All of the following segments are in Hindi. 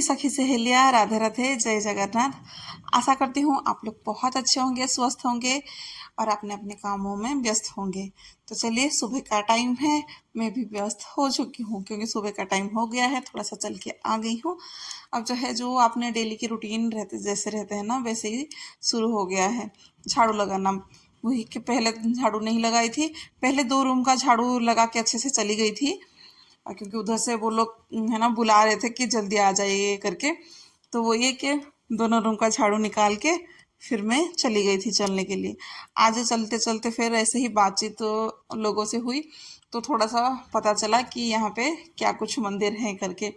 सखी सहेलियाँ, राधे राधे, जय जगन्नाथ। आशा करती हूँ आप लोग बहुत अच्छे होंगे, स्वस्थ होंगे और अपने अपने कामों में व्यस्त होंगे। तो चलिए, सुबह का टाइम है, मैं भी व्यस्त हो चुकी हूँ क्योंकि सुबह का टाइम हो गया है, थोड़ा सा चल के आ गई हूँ। अब जो है, जो आपने डेली की रूटीन रहते जैसे रहते हैं ना, वैसे ही शुरू हो गया है झाड़ू लगाना। वही कि पहले झाड़ू नहीं लगाई थी, पहले 2 रूम का झाड़ू लगा के अच्छे से चली गई थी, क्योंकि उधर से वो लोग है ना बुला रहे थे कि जल्दी आ जाइए करके। तो वो ये कि दोनों रूम का झाड़ू निकाल के फिर मैं चली गई थी चलने के लिए। आज चलते चलते फिर ऐसे ही बातचीत तो लोगों से हुई, तो थोड़ा सा पता चला कि यहाँ पे क्या कुछ मंदिर हैं करके।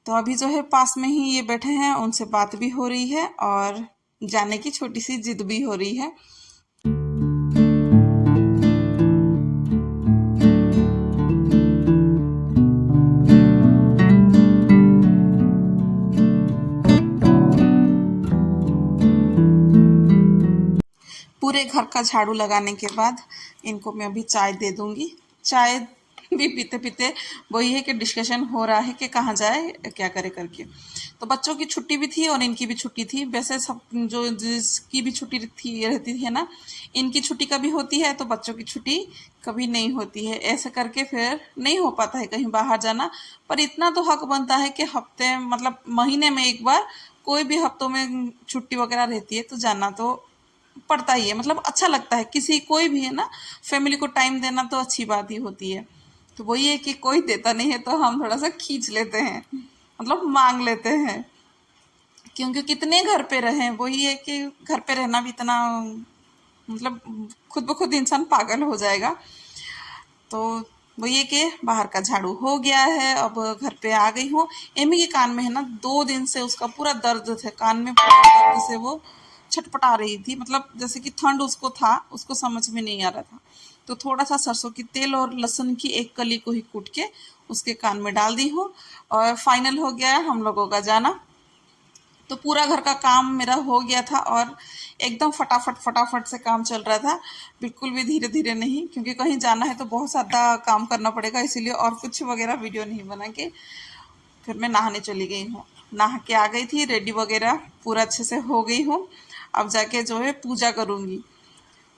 तो अभी जो है पास में ही ये बैठे हैं, उनसे बात भी हो रही है और जाने की छोटी सी जिद भी हो रही है। पूरे घर का झाड़ू लगाने के बाद इनको मैं अभी चाय दे दूंगी। चाय भी पीते पीते वही है कि डिस्कशन हो रहा है कि कहाँ जाए, क्या करे करके। तो बच्चों की छुट्टी भी थी और इनकी भी छुट्टी थी। वैसे सब जो जिसकी भी छुट्टी थी रहती है ना, इनकी छुट्टी कभी होती है तो बच्चों की छुट्टी कभी नहीं होती है। ऐसे करके फिर नहीं हो पाता है कहीं बाहर जाना। पर इतना तो हक बनता है कि हफ्ते मतलब महीने में एक बार, कोई भी हफ्तों में छुट्टी वगैरह रहती है तो जाना तो पड़ता ही है। मतलब अच्छा लगता है, किसी कोई भी है ना, फैमिली को टाइम देना तो अच्छी बात ही होती है। तो वही है कि कोई देता नहीं है तो हम थोड़ा सा खींच लेते हैं, मतलब मांग लेते हैं। क्योंकि कितने घर पे रहें, वही है कि घर पे रहना भी इतना, मतलब खुद ब खुद इंसान पागल हो जाएगा। तो वही है कि बाहर का झाड़ू हो गया है, अब घर पे आ गई हूँ। एमी के कान में है ना, 2 दिन से उसका पूरा दर्द थे कान में, पूरा दर्द से वो छटपटा रही थी। मतलब जैसे कि ठंड उसको था, उसको समझ में नहीं आ रहा था। तो थोड़ा सा सरसों की तेल और लहसुन की एक कली को ही कूट के उसके कान में डाल दी हूँ। और फाइनल हो गया है हम लोगों का जाना। तो पूरा घर का काम मेरा हो गया था और एकदम फटाफट फटाफट से काम चल रहा था, बिल्कुल भी धीरे धीरे नहीं, क्योंकि कहीं जाना है तो बहुत ज़्यादा काम करना पड़ेगा, इसीलिए। और कुछ वगैरह वीडियो नहीं बना के फिर मैं नहाने चली गई हूँ। नहा के आ गई थी, रेडी वगैरह पूरा अच्छे से हो गई हूँ। अब जाके जो है पूजा करूँगी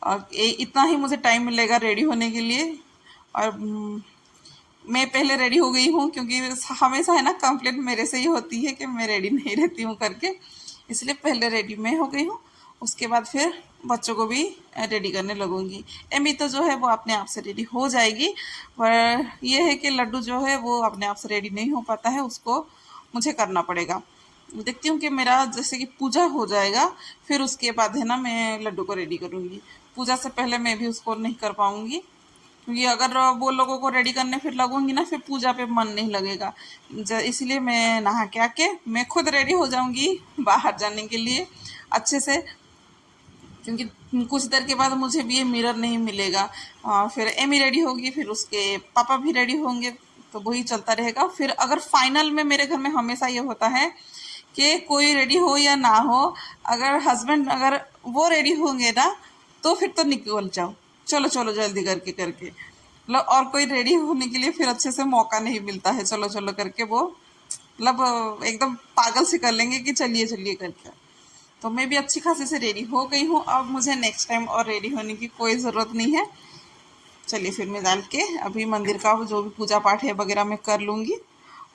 और इतना ही मुझे टाइम मिलेगा रेडी होने के लिए। और मैं पहले रेडी हो गई हूँ क्योंकि हमेशा है ना कंप्लेंट मेरे से ही होती है कि मैं रेडी नहीं रहती हूँ करके, इसलिए पहले रेडी मैं हो गई हूँ। उसके बाद फिर बच्चों को भी रेडी करने लगूंगी। एमी तो जो है वो अपने आप से रेडी हो जाएगी, पर यह है कि लड्डू जो है वो अपने आप से रेडी नहीं हो पाता है, उसको मुझे करना पड़ेगा। देखती हूँ कि मेरा जैसे कि पूजा हो जाएगा, फिर उसके बाद है ना मैं लड्डू को रेडी करूँगी। पूजा से पहले मैं भी उसको नहीं कर पाऊँगी, क्योंकि अगर वो लोगों को रेडी करने फिर लगूंगी ना, फिर पूजा पे मन नहीं लगेगा। इसलिए मैं नहा के आके मैं खुद रेडी हो जाऊंगी बाहर जाने के लिए अच्छे से, क्योंकि कुछ देर के बाद मुझे भी ये मिरर नहीं मिलेगा। फिर एमी रेडी होगी, फिर उसके पापा भी रेडी होंगे, तो वही चलता रहेगा। फिर अगर फाइनल में मेरे घर में हमेशा ये होता है कि कोई रेडी हो या ना हो, अगर हस्बैंड अगर वो रेडी होंगे ना, तो फिर तो निकल जाओ, चलो चलो जल्दी करके करके, मतलब और कोई रेडी होने के लिए फिर अच्छे से मौका नहीं मिलता है, चलो चलो करके वो मतलब एकदम पागल से कर लेंगे कि चलिए चलिए करके। तो मैं भी अच्छी खासी से रेडी हो गई हूँ, अब मुझे नेक्स्ट टाइम और रेडी होने की कोई ज़रूरत नहीं है। चलिए फिर मैं डाल के अभी मंदिर का जो भी पूजा पाठ है वगैरह मैं कर लूँगी।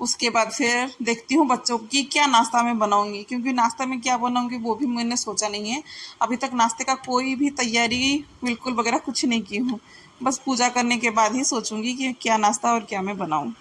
उसके बाद फिर देखती हूँ बच्चों की क्या नाश्ता में बनाऊँगी, क्योंकि नाश्ता में क्या बनाऊँगी वो भी मैंने सोचा नहीं है। अभी तक नाश्ते का कोई भी तैयारी बिल्कुल वगैरह कुछ नहीं की हूँ, बस पूजा करने के बाद ही सोचूंगी कि क्या नाश्ता और क्या मैं बनाऊँ।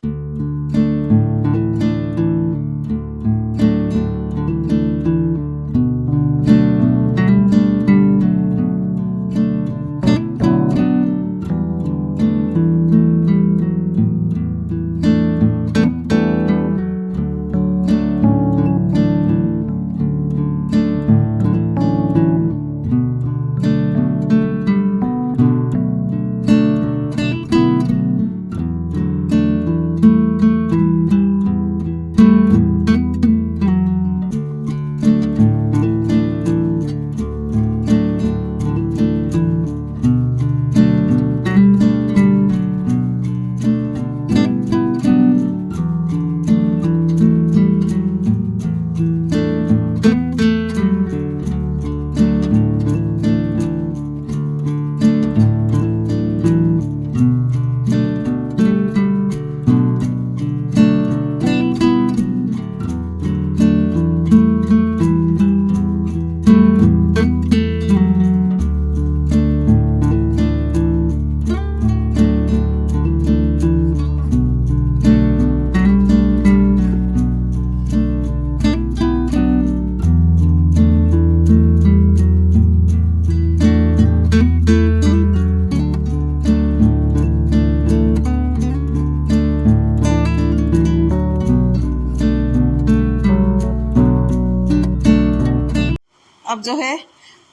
अब जो है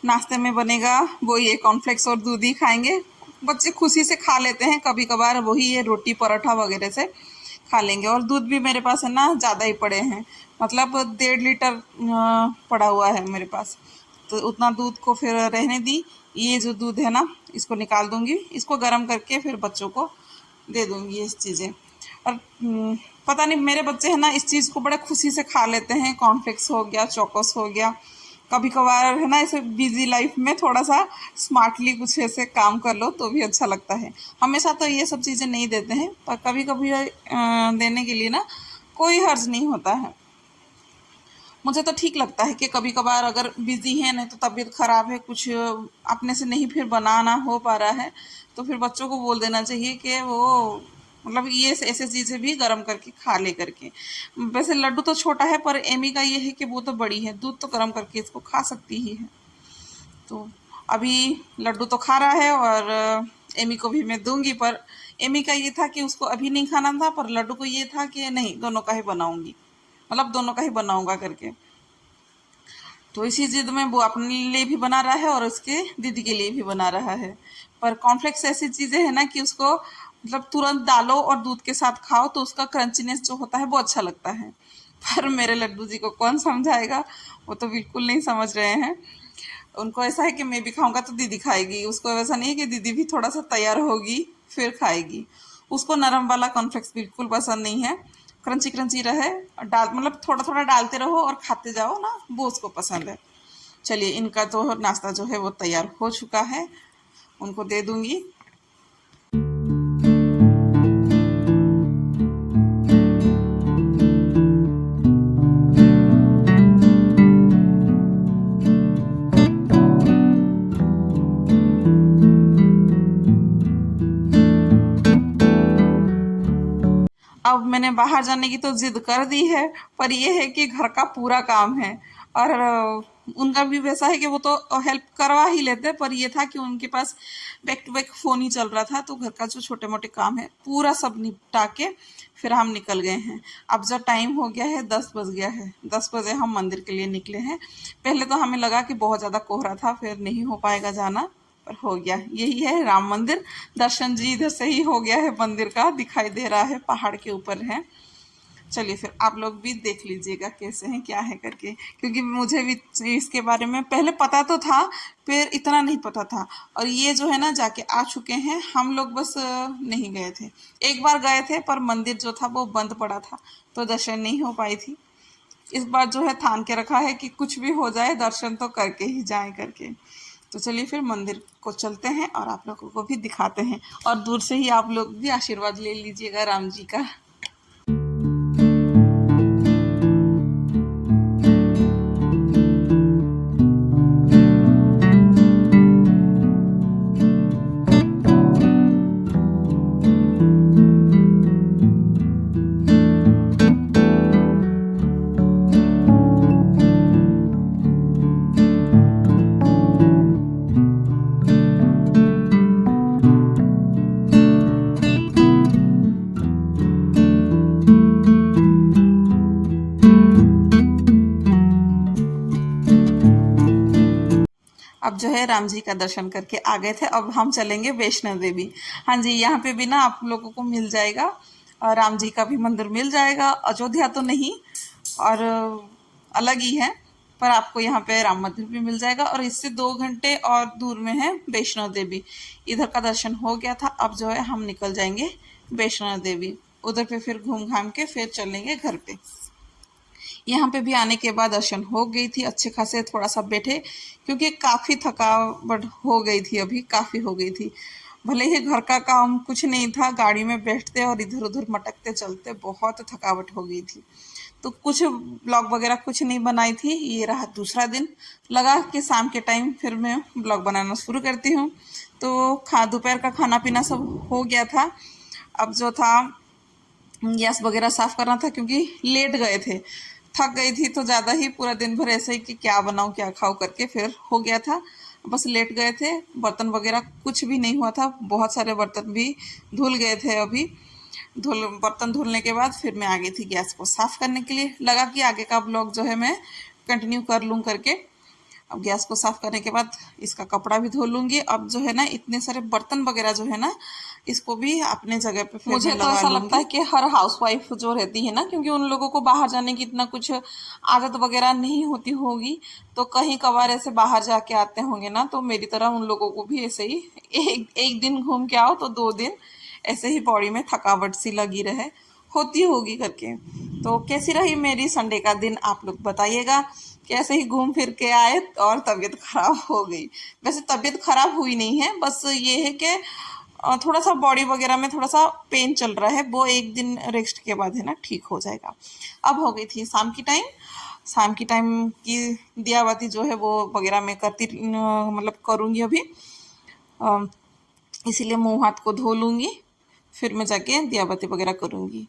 नाश्ते में बनेगा वो ये कॉर्नफ्लेक्स और दूध ही खाएंगे। बच्चे खुशी से खा लेते हैं, कभी कभार वही ये रोटी पराठा वगैरह से खा लेंगे। और दूध भी मेरे पास है ना ज़्यादा ही पड़े हैं, मतलब 1.5 लीटर पड़ा हुआ है मेरे पास। तो उतना दूध को फिर रहने दी। ये जो दूध है ना इसको निकाल दूंगी, इसको गर्म करके फिर बच्चों को दे दूंगी ये चीज़ें। और पता नहीं मेरे बच्चे हैं ना इस चीज़ को बड़े खुशी से खा लेते हैं। कॉर्नफ्लेक्स हो गया, चोकोस हो गया। कभी कभार है ना ऐसे बिजी लाइफ में थोड़ा सा स्मार्टली कुछ ऐसे काम कर लो तो भी अच्छा लगता है। हमेशा तो ये सब चीज़ें नहीं देते हैं, पर कभी कभी देने के लिए ना कोई हर्ज नहीं होता है। मुझे तो ठीक लगता है कि कभी कभार अगर बिजी है, नहीं तो तबीयत ख़राब है, कुछ अपने से नहीं फिर बनाना हो पा रहा है, तो फिर बच्चों को बोल देना चाहिए कि वो मतलब ये ऐसे चीज़ें भी गर्म करके खा ले करके। वैसे लड्डू तो छोटा है, पर एमी का ये है कि वो तो बड़ी है, दूध तो गर्म करके इसको खा सकती ही है। तो अभी लड्डू तो खा रहा है और एमी को भी मैं दूंगी। पर एमी का ये था कि उसको अभी नहीं खाना था, पर लड्डू को ये था कि नहीं, दोनों का ही बनाऊंगी, मतलब दोनों का ही बनाऊंगा करके। तो इसी जिद में वो अपने लिए भी बना रहा है और उसके दीदी के लिए भी बना रहा है। पर कॉर्नफ्लेक्स ऐसी चीज़ें हैं ना कि उसको मतलब तुरंत डालो और दूध के साथ खाओ तो उसका क्रंचीनेस जो होता है वो अच्छा लगता है। पर मेरे लड्डू जी को कौन समझाएगा, वो तो बिल्कुल नहीं समझ रहे हैं। उनको ऐसा है कि मैं भी खाऊंगा तो दीदी खाएगी, उसको वैसा नहीं है कि दीदी भी थोड़ा सा तैयार होगी फिर खाएगी। उसको नरम वाला कॉर्नफ्लेक्स बिल्कुल पसंद नहीं है, क्रंची क्रंची रहे और डाल मतलब थोड़ा थोड़ा डालते रहो और खाते जाओ ना, वो उसको पसंद है। चलिए इनका तो नाश्ता जो है वो तैयार हो चुका है, उनको दे दूंगी। अब मैंने बाहर जाने की तो जिद कर दी है, पर यह है कि घर का पूरा काम है। और उनका भी वैसा है कि वो तो हेल्प करवा ही लेते, पर ये था कि उनके पास बैक टू बैक फ़ोन ही चल रहा था, तो घर का जो छोटे मोटे काम है पूरा सब निपटा के फिर हम निकल गए हैं। अब जब टाइम हो गया है 10 बज गया है, 10 बजे हम मंदिर के लिए निकले हैं। पहले तो हमें लगा कि बहुत ज़्यादा कोहरा था, फिर नहीं हो पाएगा जाना, पर हो गया। यही है राम मंदिर। दर्शन जी इधर से ही हो गया है, मंदिर का दिखाई दे रहा है, पहाड़ के ऊपर है। चलिए फिर आप लोग भी देख लीजिएगा कैसे हैं क्या है करके, क्योंकि मुझे भी इसके बारे में पहले पता तो था, फिर इतना नहीं पता था। और ये जो है ना जाके आ चुके हैं हम लोग, बस नहीं गए थे। एक बार गए थे पर मंदिर जो था वो बंद पड़ा था, तो दर्शन नहीं हो पाई थी। इस बार जो है ठान के रखा है कि कुछ भी हो जाए दर्शन तो करके ही जाए करके। तो चलिए फिर मंदिर को चलते हैं और आप लोगों को भी दिखाते हैं, और दूर से ही आप लोग भी आशीर्वाद ले लीजिएगा राम जी का। अब जो है राम जी का दर्शन करके आ गए थे, अब हम चलेंगे वैष्णो देवी। हाँ जी, यहाँ पे भी ना आप लोगों को मिल जाएगा, और राम जी का भी मंदिर मिल जाएगा। अयोध्या तो नहीं, और अलग ही है, पर आपको यहाँ पे राम मंदिर भी मिल जाएगा। और इससे 2 घंटे और दूर में है वैष्णो देवी। इधर का दर्शन हो गया था, अब जो है हम निकल जाएंगे वैष्णो देवी। उधर पे फिर घूम घाम के फिर चलेंगे घर पे। यहाँ पे भी आने के बाद दर्शन हो गई थी अच्छे खासे, थोड़ा सा बैठे क्योंकि काफ़ी थकावट हो गई थी, अभी काफ़ी हो गई थी। भले ही घर का काम कुछ नहीं था, गाड़ी में बैठते और इधर उधर मटकते चलते बहुत थकावट हो गई थी। तो कुछ ब्लॉग वगैरह कुछ नहीं बनाई थी। ये रहा दूसरा दिन, लगा कि शाम के टाइम फिर मैं ब्लॉग बनाना शुरू करती हूँ। तो दोपहर का खाना पीना सब हो गया था। अब जो था गैस वगैरह साफ़ करना था, क्योंकि लेट गए थे, थक गई थी, तो ज़्यादा ही पूरा दिन भर ऐसे ही कि क्या बनाऊँ क्या खाऊँ करके फिर हो गया था। बस लेट गए थे, बर्तन वगैरह कुछ भी नहीं हुआ था, बहुत सारे बर्तन भी धुल गए थे। अभी बर्तन धुलने के बाद फिर मैं आ गई थी गैस को साफ़ करने के लिए। लगा कि आगे का ब्लॉग जो है मैं कंटिन्यू कर लूँ करके। अब गैस को साफ करने के बाद इसका कपड़ा भी धो लूँगी। अब जो है ना इतने सारे बर्तन वगैरह जो है ना इसको भी अपने जगह पे फिर मुझे तो ऐसा लगता है कि हर हाउसवाइफ जो रहती है ना, क्योंकि उन लोगों को बाहर जाने की इतना कुछ आदत वगैरह नहीं होती होगी, तो कहीं कभार ऐसे बाहर जाके आते होंगे ना, तो मेरी तरह उन लोगों को भी ऐसे ही एक एक दिन घूम के आओ तो 2 दिन ऐसे ही बॉडी में थकावट सी लगी रहे, होती होगी करके। तो कैसी रही मेरी संडे का दिन आप लोग बताइएगा। कैसे ही घूम फिर के आए और तबीयत खराब हो गई। वैसे तबीयत खराब हुई नहीं है, बस ये है कि थोड़ा सा बॉडी वगैरह में थोड़ा सा पेन चल रहा है, वो एक दिन रेस्ट के बाद है ना ठीक हो जाएगा। अब हो गई थी शाम की टाइम की दिया बाती जो है वो वगैरह मैं करती मतलब करूँगी अभी। इसीलिए मुंह हाथ को धो लूँगी, फिर मैं जाके दिया बाती वगैरह करूँगी।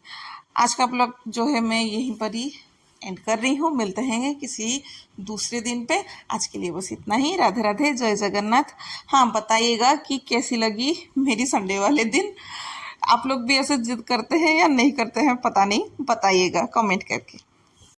आज का ब्लॉग जो है मैं यहीं पर ही एंड कर रही हूँ। मिलते हैं किसी दूसरे दिन पे। आज के लिए बस इतना ही। राधे राधे, जय जगन्नाथ। हाँ, बताइएगा कि कैसी लगी मेरी संडे वाले दिन। आप लोग भी ऐसे जिद करते हैं या नहीं करते हैं पता नहीं, बताइएगा कमेंट करके।